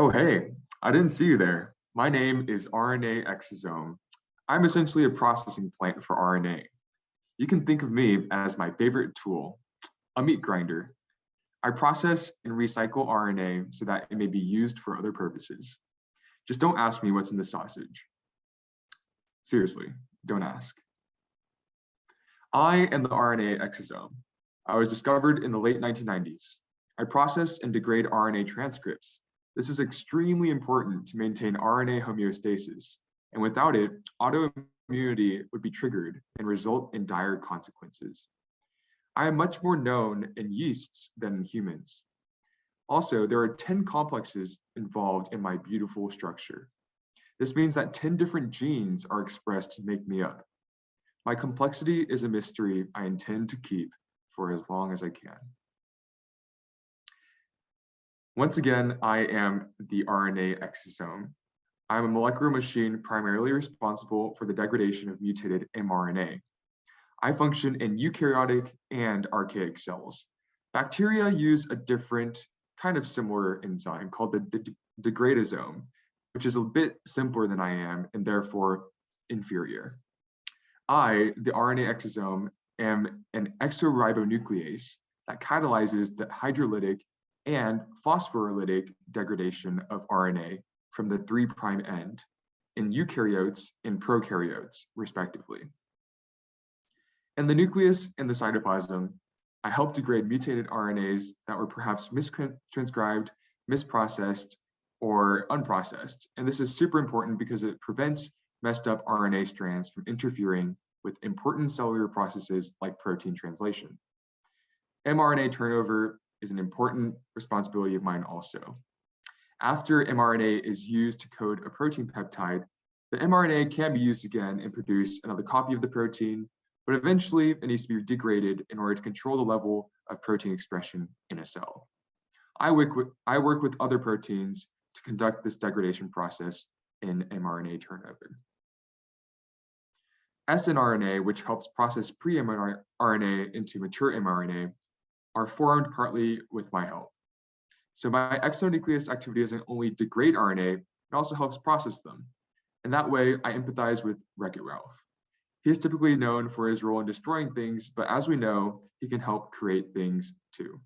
Oh, hey, I didn't see you there. My name is RNA exosome. I'm essentially a processing plant for RNA. You can think of me as my favorite tool, a meat grinder. I process and recycle RNA so that it may be used for other purposes. Just don't ask me what's in the sausage. Seriously, don't ask. I am the RNA exosome. I was discovered in the late 1990s. I process and degrade RNA transcripts. This is extremely important to maintain RNA homeostasis, and without it, autoimmunity would be triggered and result in dire consequences. I am much more known in yeasts than in humans. Also, there are 10 complexes involved in my beautiful structure. This means that 10 different genes are expressed to make me up. My complexity is a mystery I intend to keep for as long as I can. Once again, I am the RNA exosome. I'm a molecular machine primarily responsible for the degradation of mutated mRNA. I function in eukaryotic and archaic cells. Bacteria use a different, kind of similar enzyme called the degradosome, which is a bit simpler than I am and therefore inferior. I, the RNA exosome, am an exoribonuclease that catalyzes the hydrolytic and phosphorylated degradation of RNA from the 3' end in eukaryotes and prokaryotes, respectively. In the nucleus and the cytoplasm, I help degrade mutated RNAs that were perhaps mistranscribed, misprocessed, or unprocessed. And this is super important because it prevents messed up RNA strands from interfering with important cellular processes like protein translation. mRNA turnover is an important responsibility of mine also. After mRNA is used to code a protein peptide, the mRNA can be used again and produce another copy of the protein, but eventually it needs to be degraded in order to control the level of protein expression in a cell. I work with other proteins to conduct this degradation process in mRNA turnover. snRNA, which helps process pre-mRNA into mature mRNA, are formed partly with my help. So my exonuclease activity doesn't only degrade RNA, it also helps process them. And that way I empathize with Wreck-It Ralph. He is typically known for his role in destroying things, but as we know, he can help create things too.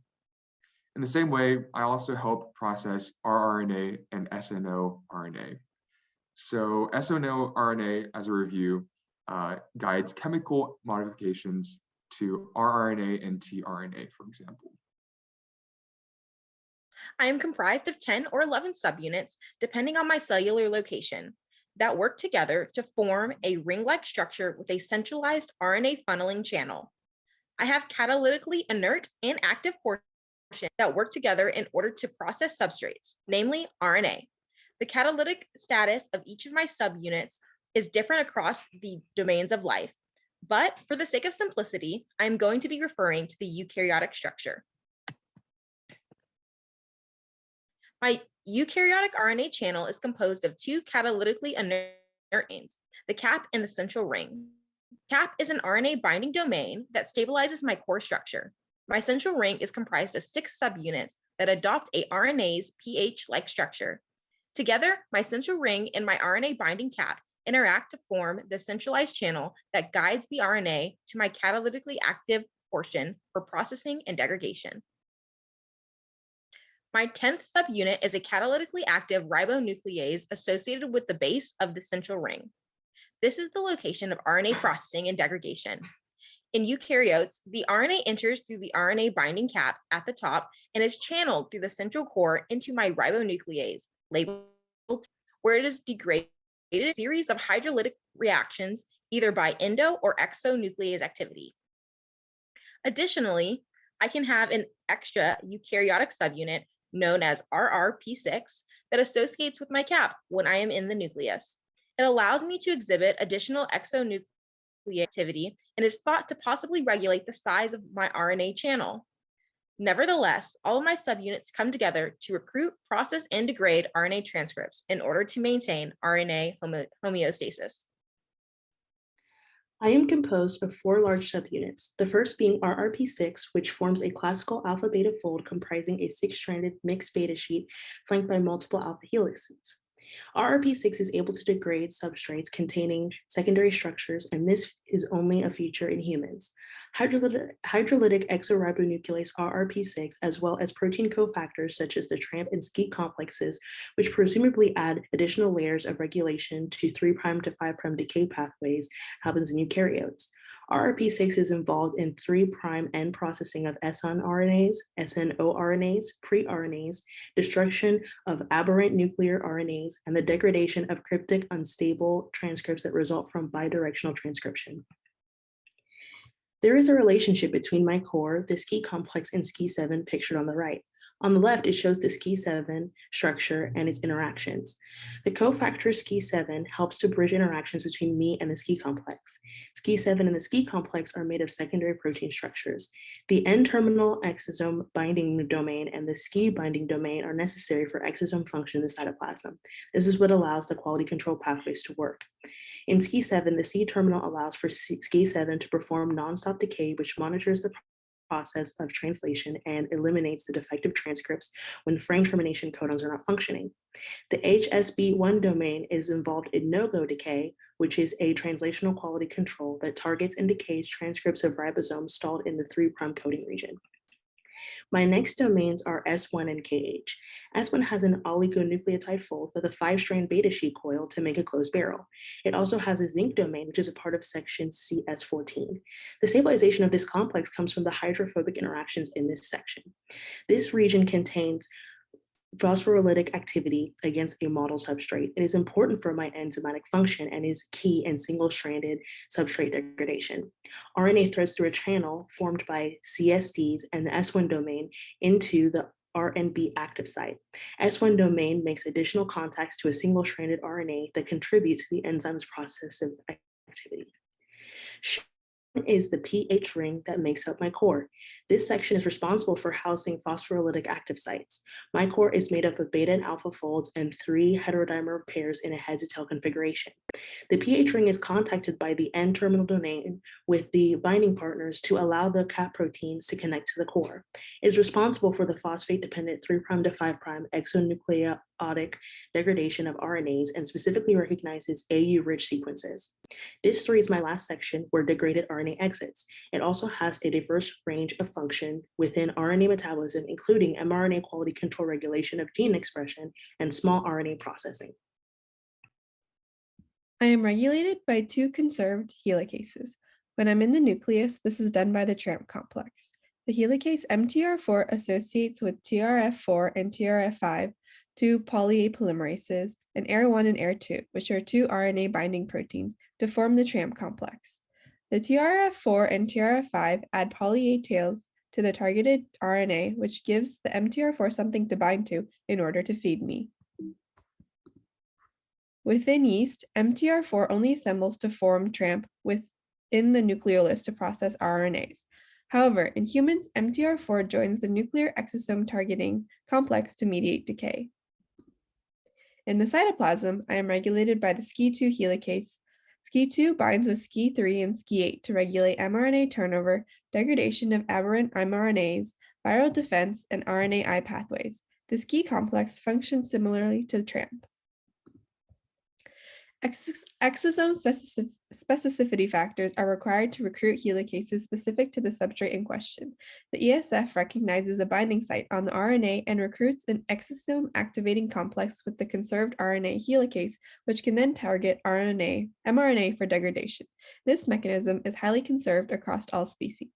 In the same way, I also help process rRNA and snRNA. So snRNA, as a review, guides chemical modifications to rRNA and tRNA, for example. I am comprised of 10 or 11 subunits, depending on my cellular location, that work together to form a ring-like structure with a centralized RNA funneling channel. I have catalytically inert and active portions that work together in order to process substrates, namely RNA. The catalytic status of each of my subunits is different across the domains of life, but for the sake of simplicity, I'm going to be referring to the eukaryotic structure. My eukaryotic RNA channel is composed of two catalytically inert domains, the cap and the central ring. Cap is an RNA binding domain that stabilizes my core structure. My central ring is comprised of 6 subunits that adopt a RNA's pH-like structure. Together, my central ring and my RNA binding cap interact to form the centralized channel that guides the RNA to my catalytically active portion for processing and degradation. My 10th subunit is a catalytically active ribonuclease associated with the base of the central ring. This is the location of RNA processing and degradation. In eukaryotes, the RNA enters through the RNA binding cap at the top and is channeled through the central core into my ribonuclease, labeled, where it is degraded in a series of hydrolytic reactions, either by endo or exonuclease activity. Additionally, I can have an extra eukaryotic subunit known as RRP6 that associates with my cap when I am in the nucleus. It allows me to exhibit additional exonuclease activity and is thought to possibly regulate the size of my RNA channel. Nevertheless, all of my subunits come together to recruit, process, and degrade RNA transcripts in order to maintain RNA homeostasis. I am composed of 4 large subunits, the first being RRP6, which forms a classical alpha-beta fold comprising a 6-stranded mixed beta sheet flanked by multiple alpha helixes. RRP6 is able to degrade substrates containing secondary structures, and this is only a feature in humans. Hydrolytic exoribonuclease RRP6, as well as protein cofactors such as the TRAMP and SKI complexes, which presumably add additional layers of regulation to 3' to 5' decay pathways, happens in eukaryotes. RRP6 is involved in 3' end processing of siRNAs, SNORNAs, pre-RNAs, destruction of aberrant nuclear RNAs, and the degradation of cryptic unstable transcripts that result from bidirectional transcription. There is a relationship between my core, the SKI complex, and SKI7 pictured on the right. On the left, it shows the SKI7 structure and its interactions. The cofactor SKI7 helps to bridge interactions between me and the SKI complex. SKI7 and the SKI complex are made of secondary protein structures. The N-terminal exosome binding domain and the SKI binding domain are necessary for exosome function in the cytoplasm. This is what allows the quality control pathways to work. In SKI7, the C-terminal allows for SKI7 to perform nonstop decay, which monitors the process of translation and eliminates the defective transcripts when frame termination codons are not functioning. The HSB1 domain is involved in no-go decay, which is a translational quality control that targets and decays transcripts of ribosomes stalled in the 3' coding region. My next domains are S1 and KH. S1 has an oligonucleotide fold with a 5-strand beta sheet coil to make a closed barrel. It also has a zinc domain, which is a part of section CS14. The stabilization of this complex comes from the hydrophobic interactions in this section. This region contains phosphorylated activity against a model substrate. It is important for my enzymatic function and is key in single-stranded substrate degradation. RNA threads through a channel formed by CSDs and the S1 domain into the RNB active site. S1 domain makes additional contacts to a single-stranded RNA that contributes to the enzyme's process of activity. Is the pH ring that makes up my core. This section is responsible for housing phosphorylated active sites. My core is made up of beta and alpha folds and 3 heterodimer pairs in a head to tail configuration. The pH ring is contacted by the N-terminal domain with the binding partners to allow the cap proteins to connect to the core. It is responsible for the phosphate-dependent 3' to 5' exonucleotic degradation of RNAs and specifically recognizes AU-rich sequences. This 3 is my last section where degraded RNA exits. It also has a diverse range of function within RNA metabolism, including mRNA quality control regulation of gene expression and small RNA processing. I am regulated by 2 conserved helicases. When I'm in the nucleus, this is done by the TRAMP complex. The helicase MTR4 associates with TRF4 and TRF5, 2 poly-A polymerases, and AIR1 and AIR2, which are 2 RNA binding proteins, to form the TRAMP complex. The TRF4 and TRF5 add poly-A tails to the targeted RNA, which gives the MTR4 something to bind to in order to feed me. Within yeast, MTR4 only assembles to form TRAMP within the nucleolus to process RNAs. However, in humans, MTR4 joins the nuclear exosome targeting complex to mediate decay. In the cytoplasm, I am regulated by the SKI2 helicase. SKI2 binds with SKI3 and SKI8 to regulate mRNA turnover, degradation of aberrant mRNAs, viral defense, and RNAi pathways. The SKI complex functions similarly to TRAMP. Exosome specificity factors are required to recruit helicases specific to the substrate in question. The ESF recognizes a binding site on the RNA and recruits an exosome activating complex with the conserved RNA helicase, which can then target mRNA for degradation. This mechanism is highly conserved across all species.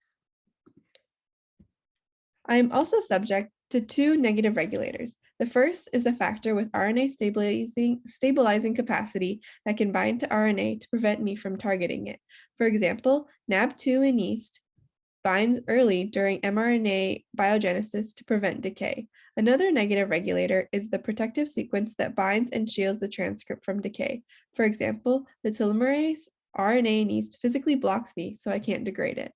I am also subject to 2 negative regulators. The first is a factor with RNA stabilizing capacity that can bind to RNA to prevent me from targeting it. For example, NAB2 in yeast binds early during mRNA biogenesis to prevent decay. Another negative regulator is the protective sequence that binds and shields the transcript from decay. For example, the telomerase RNA in yeast physically blocks me so I can't degrade it.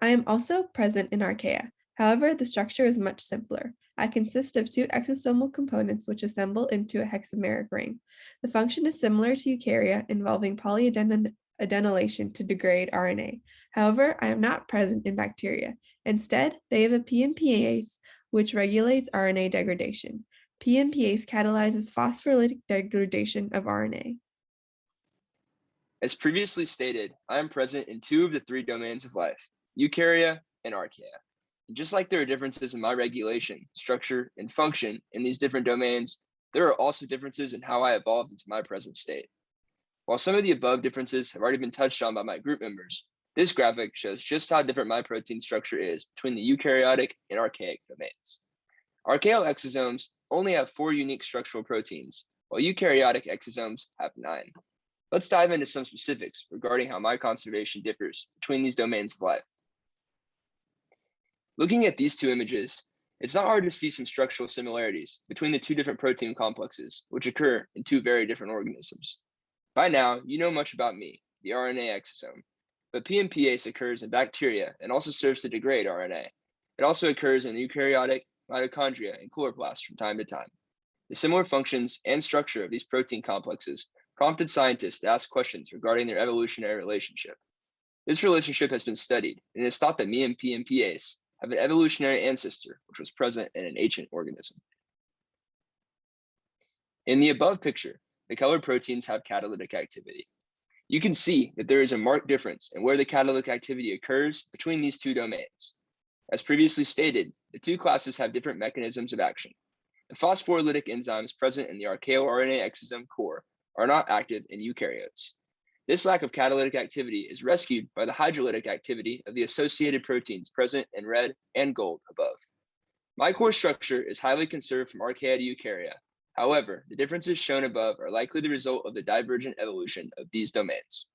I am also present in archaea. However, the structure is much simpler. I consist of two exosomal components which assemble into a hexameric ring. The function is similar to eukarya, involving polyadenylation to degrade RNA. However, I am not present in bacteria. Instead, they have a PMPase which regulates RNA degradation. PMPase catalyzes phosphorylated degradation of RNA. As previously stated, I am present in two of the three domains of life, eukarya and archaea. And just like there are differences in my regulation, structure, and function in these different domains, there are also differences in how I evolved into my present state. While some of the above differences have already been touched on by my group members, this graphic shows just how different my protein structure is between the eukaryotic and archaic domains. Archaeal exosomes only have 4 unique structural proteins, while eukaryotic exosomes have 9. Let's dive into some specifics regarding how my conservation differs between these domains of life. Looking at these two images, it's not hard to see some structural similarities between the two different protein complexes, which occur in two very different organisms. By now, you know much about me, the RNA exosome, but PMPase occurs in bacteria and also serves to degrade RNA. It also occurs in eukaryotic mitochondria and chloroplasts from time to time. The similar functions and structure of these protein complexes prompted scientists to ask questions regarding their evolutionary relationship. This relationship has been studied, and it is thought that me and PMPase have an evolutionary ancestor which was present in an ancient organism. In the above picture, the colored proteins have catalytic activity. You can see that there is a marked difference in where the catalytic activity occurs between these two domains. As previously stated, the two classes have different mechanisms of action. The phosphorylated enzymes present in the archaeal RNA exosome core are not active in eukaryotes. This lack of catalytic activity is rescued by the hydrolytic activity of the associated proteins present in red and gold above. My core structure is highly conserved from archaea to eukarya. However, the differences shown above are likely the result of the divergent evolution of these domains.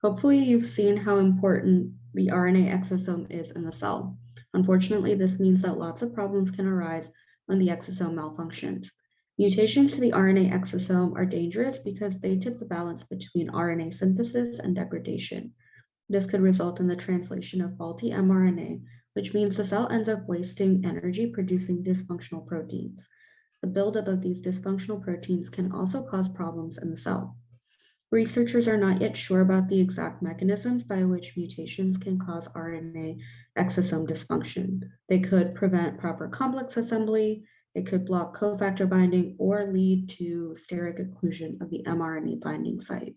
Hopefully you've seen how important the RNA exosome is in the cell. Unfortunately, this means that lots of problems can arise when the exosome malfunctions. Mutations to the RNA exosome are dangerous because they tip the balance between RNA synthesis and degradation. This could result in the translation of faulty mRNA, which means the cell ends up wasting energy producing dysfunctional proteins. The buildup of these dysfunctional proteins can also cause problems in the cell. Researchers are not yet sure about the exact mechanisms by which mutations can cause RNA exosome dysfunction. They could prevent proper complex assembly, it could block cofactor binding, or lead to steric occlusion of the mRNA binding site.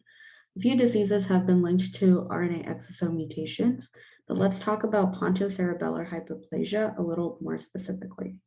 A few diseases have been linked to RNA exosome mutations, but let's talk about pontocerebellar hypoplasia a little more specifically.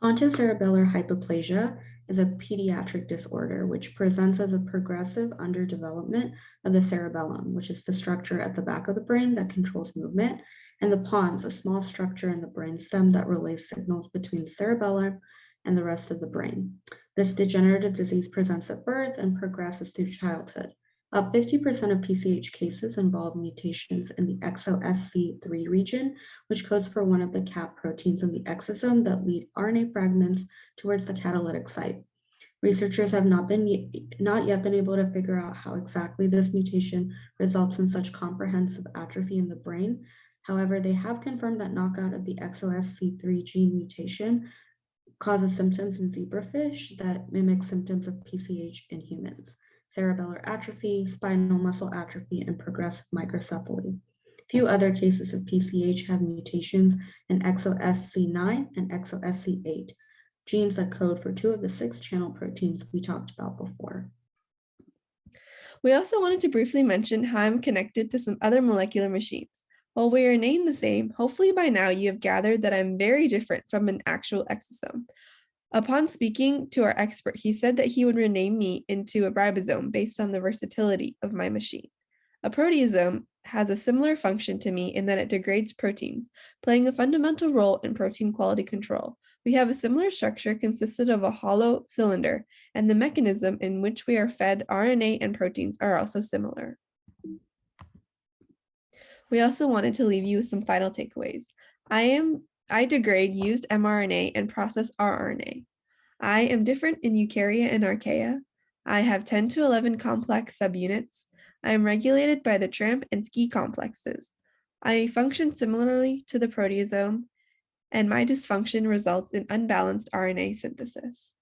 Pontocerebellar hypoplasia is a pediatric disorder which presents as a progressive underdevelopment of the cerebellum, which is the structure at the back of the brain that controls movement, and the pons, a small structure in the brainstem that relays signals between the cerebellum and the rest of the brain. This degenerative disease presents at birth and progresses through childhood. About 50% of PCH cases involve mutations in the exo-SC3 region, which codes for one of the cap proteins in the exosome that lead RNA fragments towards the catalytic site. Researchers have not yet been able to figure out how exactly this mutation results in such comprehensive atrophy in the brain. However, they have confirmed that knockout of the exo-SC3 gene mutation causes symptoms in zebrafish that mimic symptoms of PCH in humans: cerebellar atrophy, spinal muscle atrophy, and progressive microcephaly. Few other cases of PCH have mutations in exo-SC9 and exo-SC8, genes that code for 2 of the 6 channel proteins we talked about before. We also wanted to briefly mention how I'm connected to some other molecular machines. While we are named the same, hopefully by now you have gathered that I'm very different from an actual exosome. Upon speaking to our expert, he said that he would rename me into a ribosome based on the versatility of my machine. A proteasome has a similar function to me in that it degrades proteins, playing a fundamental role in protein quality control. We have a similar structure consisted of a hollow cylinder, and the mechanism in which we are fed RNA and proteins are also similar. We also wanted to leave you with some final takeaways. I degrade used mRNA and process rRNA. I am different in eukarya and archaea. I have 10 to 11 complex subunits. I am regulated by the TRAMP and SCI complexes. I function similarly to the proteasome, and my dysfunction results in unbalanced RNA synthesis.